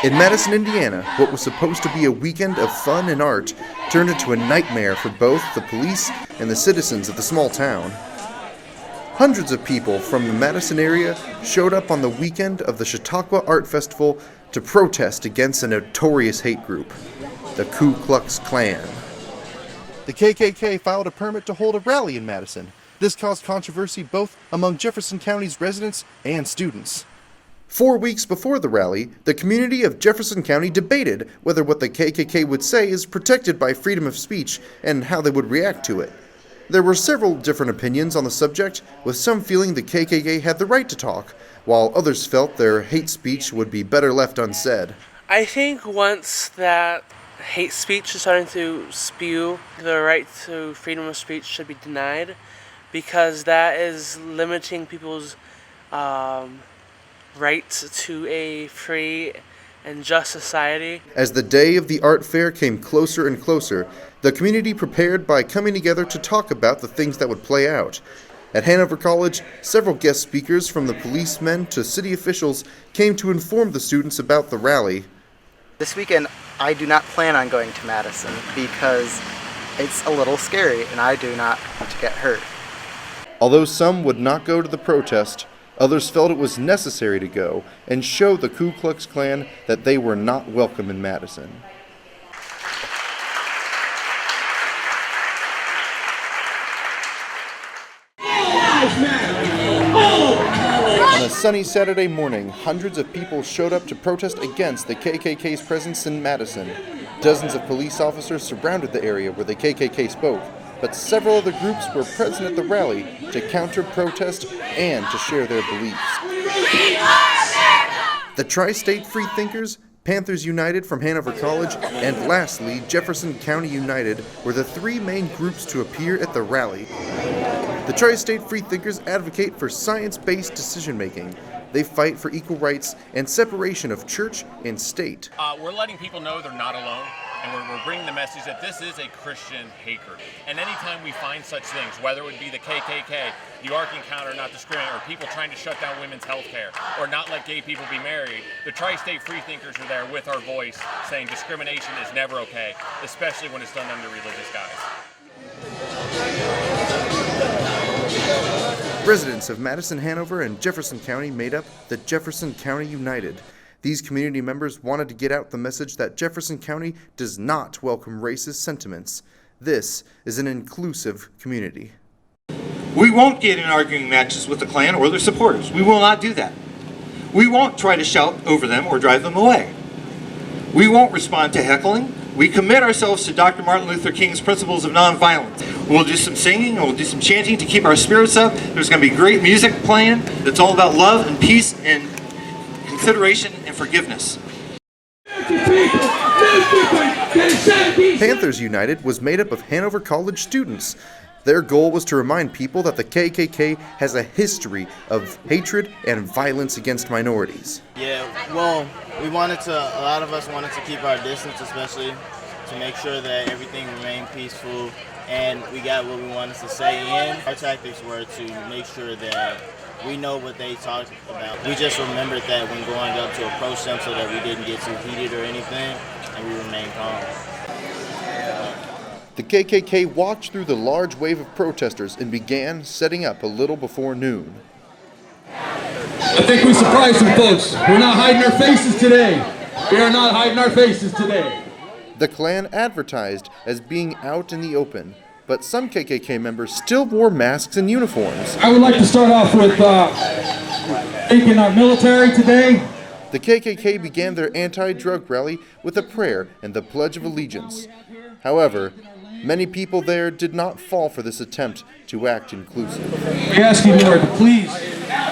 In Madison, Indiana, what was supposed to be a weekend of fun and art turned into a nightmare for both the police and the citizens of the small town. Hundreds of people from the Madison area showed up on the weekend of the Chautauqua Art Festival to protest against a notorious hate group, the Ku Klux Klan. The KKK filed a permit to hold a rally in Madison. This caused controversy both among Jefferson County's residents and students. 4 weeks before the rally, the community of Jefferson County debated whether what the KKK would say is protected by freedom of speech and how they would react to it. There were several different opinions on the subject, with some feeling the KKK had the right to talk, while others felt their hate speech would be better left unsaid. I think once that hate speech is starting to spew, the right to freedom of speech should be denied, because that is limiting people's rights to a free and just society. As the day of the art fair came closer and closer, the community prepared by coming together to talk about the things that would play out. At Hanover College, several guest speakers from the policemen to city officials came to inform the students about the rally. This weekend, I do not plan on going to Madison because it's a little scary and I do not want to get hurt. Although some would not go to the protest, others felt it was necessary to go and show the Ku Klux Klan that they were not welcome in Madison. On a sunny Saturday morning, hundreds of people showed up to protest against the KKK's presence in Madison. Dozens of police officers surrounded the area where the KKK spoke, but several other groups were present at the rally to counter-protest and to share their beliefs. The Tri-State Freethinkers, Panthers United from Hanover College, and lastly, Jefferson County United were the three main groups to appear at the rally. The Tri-State Freethinkers advocate for science-based decision-making. They fight for equal rights and separation of church and state. We're letting people know they're not alone, and we're bringing the message that this is a Christian hate group. And anytime we find such things, whether it would be the KKK, the Ark Encounter not discriminate, or people trying to shut down women's health care, or not let gay people be married, the Tri-State Freethinkers are there with our voice saying discrimination is never okay, especially when it's done under religious guise. Residents of Madison, Hanover, and Jefferson County made up the Jefferson County United. These community members wanted to get out the message that Jefferson County does not welcome racist sentiments. This is an inclusive community. We won't get in arguing matches with the Klan or their supporters. We will not do that. We won't try to shout over them or drive them away. We won't respond to heckling. We commit ourselves to Dr. Martin Luther King's principles of nonviolence. We'll do some singing and we'll do some chanting to keep our spirits up. There's going to be great music playing that's all about love and peace and consideration and forgiveness. Panthers United was made up of Hanover College students. Their goal was to remind people that the KKK has a history of hatred and violence against minorities. Yeah, well, a lot of us wanted to keep our distance, especially to make sure that everything remained peaceful and we got what we wanted to say in. Our tactics were to make sure that we know what they talked about. We just remembered that when going up to approach them so that we didn't get too heated or anything, and we remained calm. The KKK walked through the large wave of protesters and began setting up a little before noon. I think we surprised some folks. We're not hiding our faces today. We are not hiding our faces today. The Klan advertised as being out in the open, but some KKK members still wore masks and uniforms. I would like to start off with thanking our military today. The KKK began their anti-drug rally with a prayer and the Pledge of Allegiance. However, many people there did not fall for this attempt to act inclusive. We ask you, Lord, to please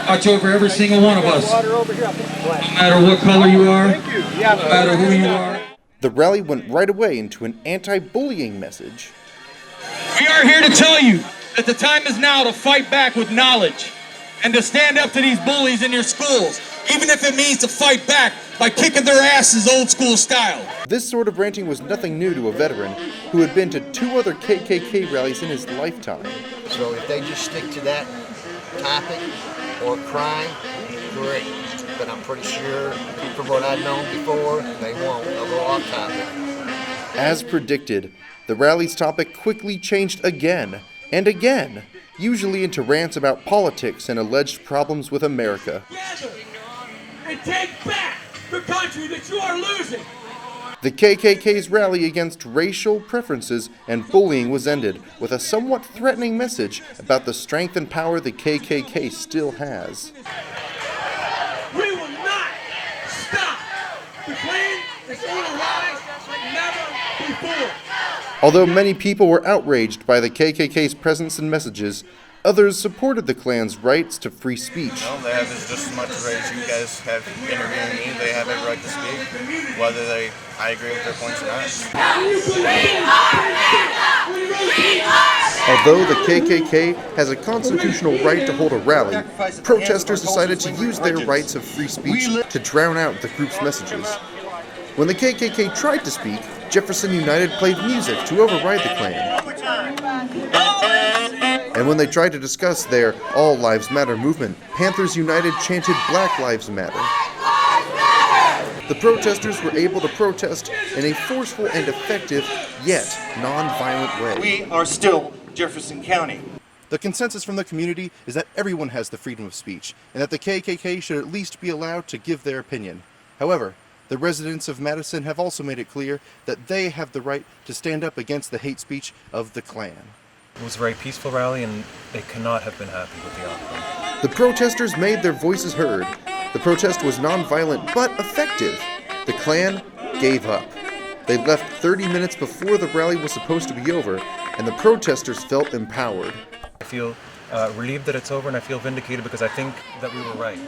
watch over every single one of us, no matter what color you are, no matter who you are. The rally went right away into an anti-bullying message. We are here to tell you that the time is now to fight back with knowledge and to stand up to these bullies in your schools, even if it means to fight back by kicking their asses old school style. This sort of ranting was nothing new to a veteran who had been to 2 other KKK rallies in his lifetime. So if they just stick to that topic or crime, great. but I'm pretty sure from what I've known before, they won't. They'll go off topic. As predicted, the rally's topic quickly changed again and again, usually into rants about politics and alleged problems with America. Together and take back the country that you are losing. The KKK's rally against racial preferences and bullying was ended with a somewhat threatening message about the strength and power the KKK still has. We will not stop. The Klan is on a rise like never before. Although many people were outraged by the KKK's presence and messages, others supported the Klan's rights to free speech. They have just as much right as you guys have interviewing me. They have every right to speak, whether I agree with their points or not. Although the KKK has a constitutional right to hold a rally, protesters decided to use their rights of free speech to drown out the group's messages. When the KKK tried to speak, Jefferson United played music to override the Klan. And when they tried to discuss their All Lives Matter movement, Panthers United chanted Black Lives Matter. The protesters were able to protest in a forceful and effective, yet non-violent way. We are still Jefferson County. The consensus from the community is that everyone has the freedom of speech, and that the KKK should at least be allowed to give their opinion. However, the residents of Madison have also made it clear that they have the right to stand up against the hate speech of the Klan. It was a very peaceful rally, and they could not have been happy with the outcome. The protesters made their voices heard. The protest was nonviolent but effective. The Klan gave up. They left 30 minutes before the rally was supposed to be over, and the protesters felt empowered. I feel relieved that it's over, and I feel vindicated because I think that we were right.